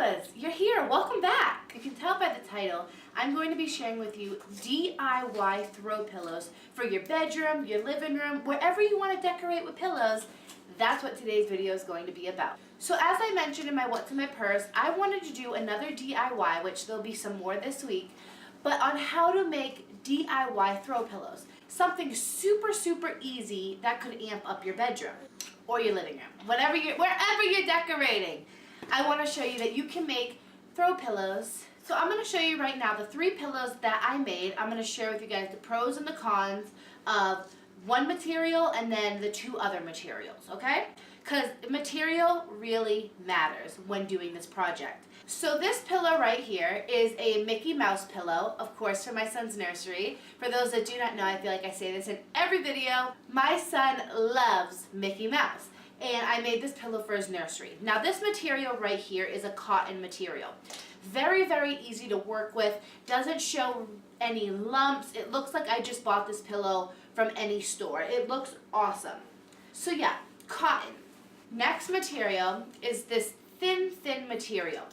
Yes, you're here. Welcome back. You can tell by the title, I'm going to be sharing with you DIY throw pillows for your bedroom, your living room, wherever you want to decorate with pillows. That's what today's video is going to be about. So as I mentioned in my What's in My Purse, I wanted to do another DIY, which there'll be some more this week, but on how to make DIY throw pillows. Something super easy that could amp up your bedroom or your living room, wherever you're decorating. I want to show you that you can make throw pillows. So I'm going to show you right now the 3 pillows that I made. I'm going to share with you guys the pros and the cons of one material and then the 2 other materials, okay? Because material really matters when doing this project. So this pillow right here is a Mickey Mouse pillow, of course, for my son's nursery. For those that do not know, I feel like I say this in every video, my son loves Mickey Mouse. And I made this pillow for his nursery. Now this material right here is a cotton material. Very easy to work with, doesn't show any lumps. It looks like I just bought this pillow from any store. It looks awesome. So yeah, cotton. Next material is this thin material.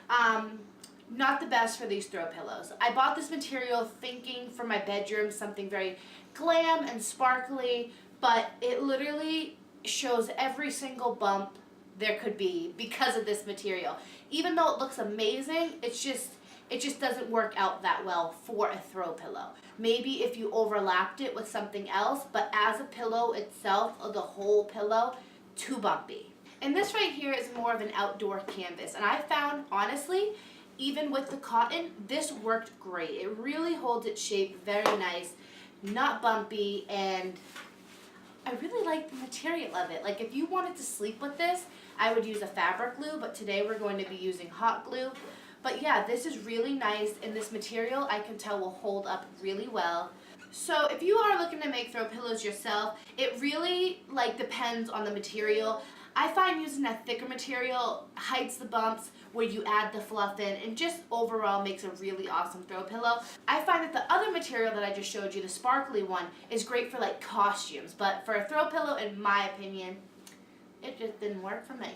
Not the best for these throw pillows. I bought this material thinking for my bedroom something very glam and sparkly, but it literally shows every single bump there could be because of this material. Even though it looks amazing, it just doesn't work out that well for a throw pillow. Maybe if you overlapped it with something else, but as a pillow itself, or the whole pillow, too bumpy. And this right here is more of an outdoor canvas, and I found, honestly, even with the cotton, this worked great. It really holds its shape very nice, not bumpy, and I really like the material of it. Like if you wanted to sleep with this, I would use a fabric glue, but today we're going to be using hot glue. But yeah, this is really nice, and this material I can tell will hold up really well. So if you are looking to make throw pillows yourself, it really depends on the material. I find using a thicker material hides the bumps where you add the fluff in and just overall makes a really awesome throw pillow. I find that the other material that I just showed you, the sparkly one, is great for like costumes, but for a throw pillow, in my opinion, it just didn't work for me.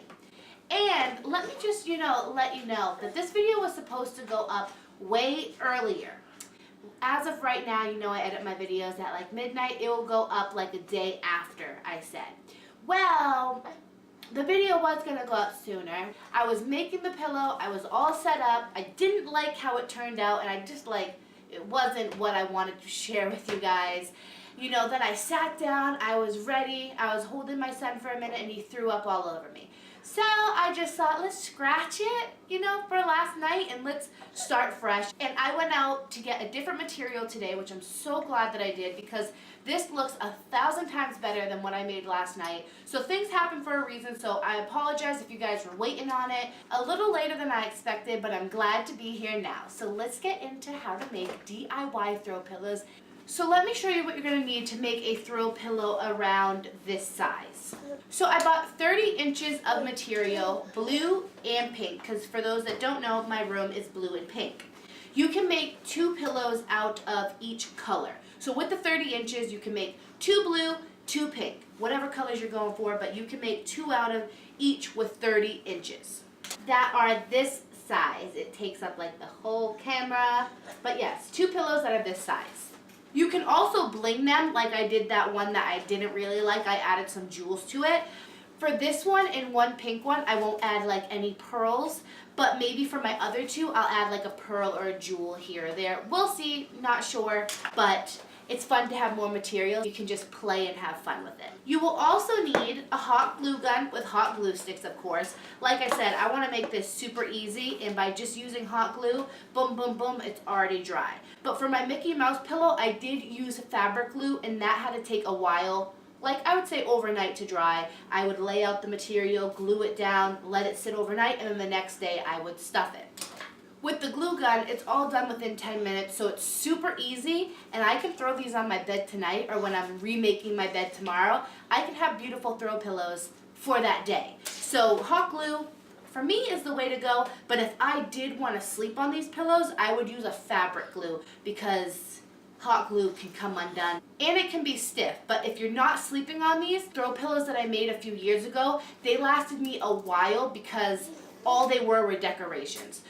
And let me just, let you know that this video was supposed to go up way earlier. As of right now, I edit my videos at like midnight. It will go up like a day after I said. Well, the video was going to go up sooner. I was making the pillow. I was all set up. I didn't like how it turned out, and I just it wasn't what I wanted to share with you guys. Then I sat down. I was ready. I was holding my son for a minute, and he threw up all over me. So I just thought, let's scratch it, for last night, and let's start fresh. And I went out to get a different material today, which I'm so glad that I did, because this looks 1,000 times better than what I made last night. So things happen for a reason, so I apologize if you guys were waiting on it. A little later than I expected, but I'm glad to be here now. So let's get into how to make DIY throw pillows. So let me show you what you're going to need to make a throw pillow around this size. So I bought 30 inches of material, blue and pink, because for those that don't know, my room is blue and pink. You can make 2 pillows out of each color. So with the 30 inches, you can make 2 blue, 2 pink, whatever colors you're going for, but you can make 2 out of each with 30 inches. That are this size. It takes up like the whole camera, but yes, 2 pillows that are this size. You can also bling them like I did that one that I didn't really like. I added some jewels to it. For this one and one pink one, I won't add like any pearls, but maybe for my other 2, I'll add like a pearl or a jewel here or there. We'll see, not sure, but it's fun to have more material. You can just play and have fun with it. You will also need a hot glue gun with hot glue sticks, of course. Like I said, I want to make this super easy, and by just using hot glue, boom, boom, boom, it's already dry. But for my Mickey Mouse pillow, I did use fabric glue, and that had to take a while, like I would say overnight to dry. I would lay out the material, glue it down, let it sit overnight, and then the next day I would stuff it. With the glue gun, it's all done within 10 minutes, so it's super easy, and I can throw these on my bed tonight, or when I'm remaking my bed tomorrow. I can have beautiful throw pillows for that day. So hot glue, for me, is the way to go, but if I did want to sleep on these pillows, I would use a fabric glue, because hot glue can come undone, and it can be stiff. But if you're not sleeping on these throw pillows that I made a few years ago, they lasted me a while because all they were decorations.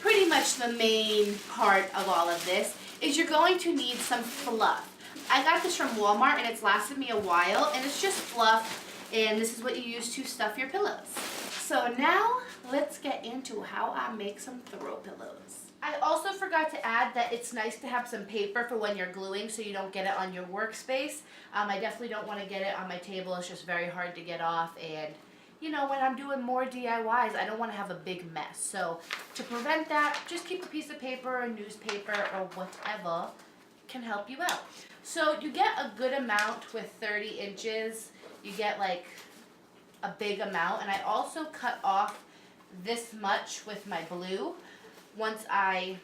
Pretty much the main part of all of this is you're going to need some fluff. I got this from Walmart and it's lasted me a while, and it's just fluff, and this is what you use to stuff your pillows. So now let's get into how I make some throw pillows. I also forgot to add that it's nice to have some paper for when you're gluing so you don't get it on your workspace. I definitely don't want to get it on my table. It's just very hard to get off, and you know, when I'm doing more DIYs, I don't want to have a big mess. So to prevent that, just keep a piece of paper or newspaper or whatever can help you out. So you get a good amount with 30 inches. You get like a big amount. And I also cut off this much with my blue once I,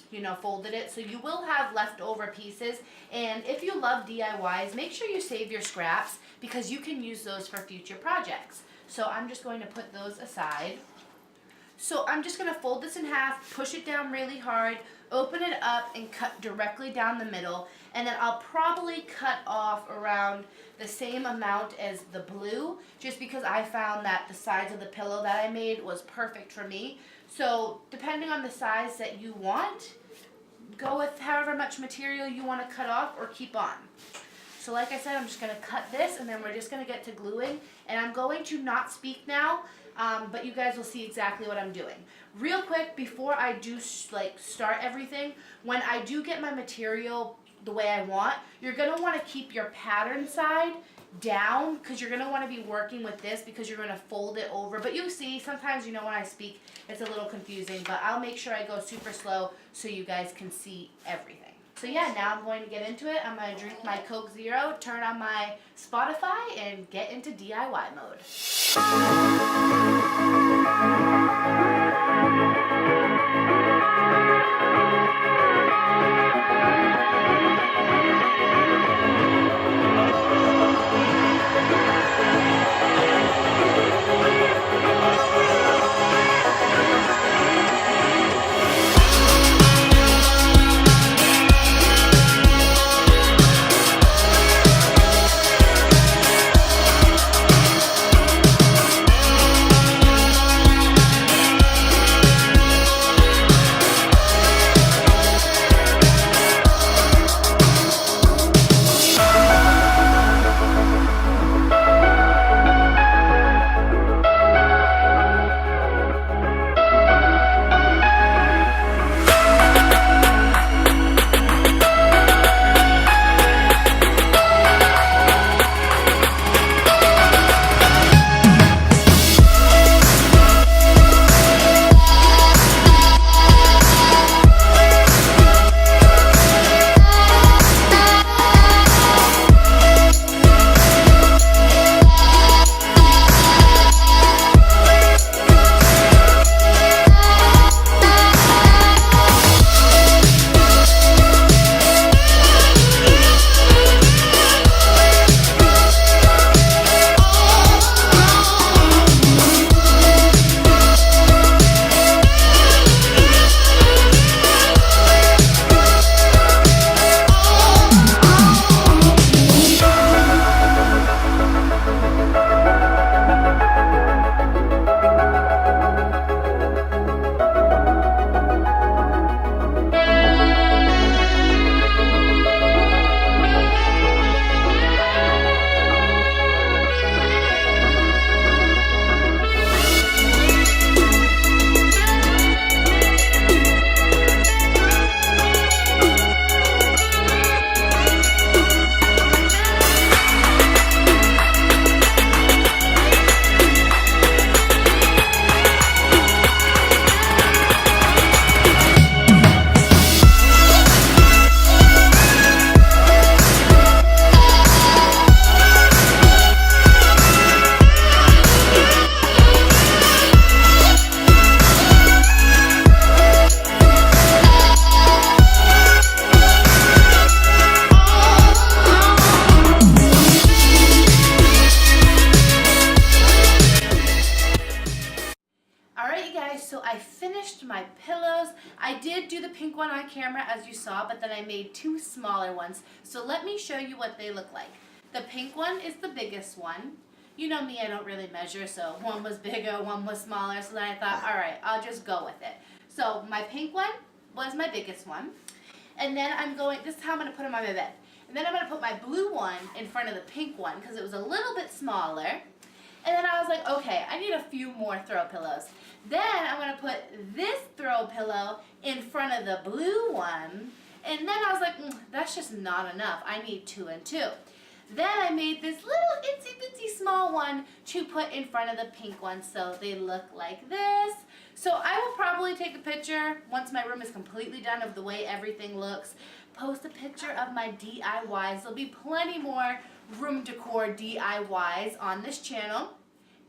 you know, folded it. So you will have leftover pieces. And if you love DIYs, make sure you save your scraps because you can use those for future projects. So I'm just going to put those aside. So I'm just going to fold this in half, push it down really hard, open it up, and cut directly down the middle. And then I'll probably cut off around the same amount as the blue, just because I found that the size of the pillow that I made was perfect for me. So depending on the size that you want, go with however much material you want to cut off or keep on. So like I said, I'm just going to cut this, and then we're just going to get to gluing. And I'm going to not speak now, but you guys will see exactly what I'm doing. Real quick, before I do start everything, when I do get my material the way I want, you're going to want to keep your pattern side down because you're going to want to be working with this because you're going to fold it over. But you'll see, sometimes, you know, when I speak, it's a little confusing, but I'll make sure I go super slow so you guys can see everything. So yeah, now I'm going to get into it. I'm going to drink my Coke Zero, turn on my Spotify, and get into DIY mode. My pillows. I did do the pink one on camera as you saw, but then I made two smaller ones. So let me show you what they look like. The pink one is the biggest one. You know me, I don't really measure, so one was bigger, one was smaller, so then I thought, all right, I'll just go with it. So my pink one was my biggest one, and then this is how I'm going to put them on my bed. And then I'm going to put my blue one in front of the pink one because it was a little bit smaller. And then I was like, okay, I need a few more throw pillows. Then I'm going to put this throw pillow in front of the blue one. And then I was like, that's just not enough. I need 2 and 2. Then I made this little itsy bitsy small one to put in front of the pink one so they look like this. So I will probably take a picture once my room is completely done of the way everything looks. Post a picture of my DIYs. There'll be plenty more room decor DIYs on this channel.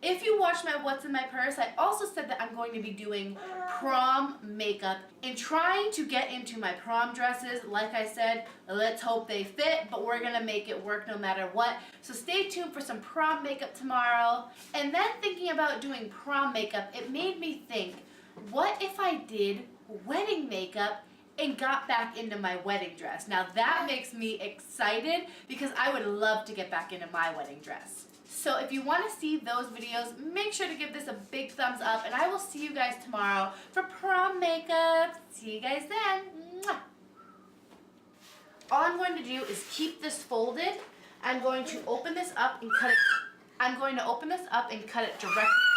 If you watch my What's in My Purse, I also said that I'm going to be doing prom makeup and trying to get into my prom dresses. Like I said, let's hope they fit, but we're going to make it work no matter what. So stay tuned for some prom makeup tomorrow. And then thinking about doing prom makeup, it made me think, what if I did wedding makeup and got back into my wedding dress? Now that makes me excited because I would love to get back into my wedding dress. So if you want to see those videos, make sure to give this a big thumbs up, and I will see you guys tomorrow for prom makeup. See you guys then. Mwah. All I'm going to do is keep this folded. I'm going to open this up and cut it. I'm going to open this up and cut it directly.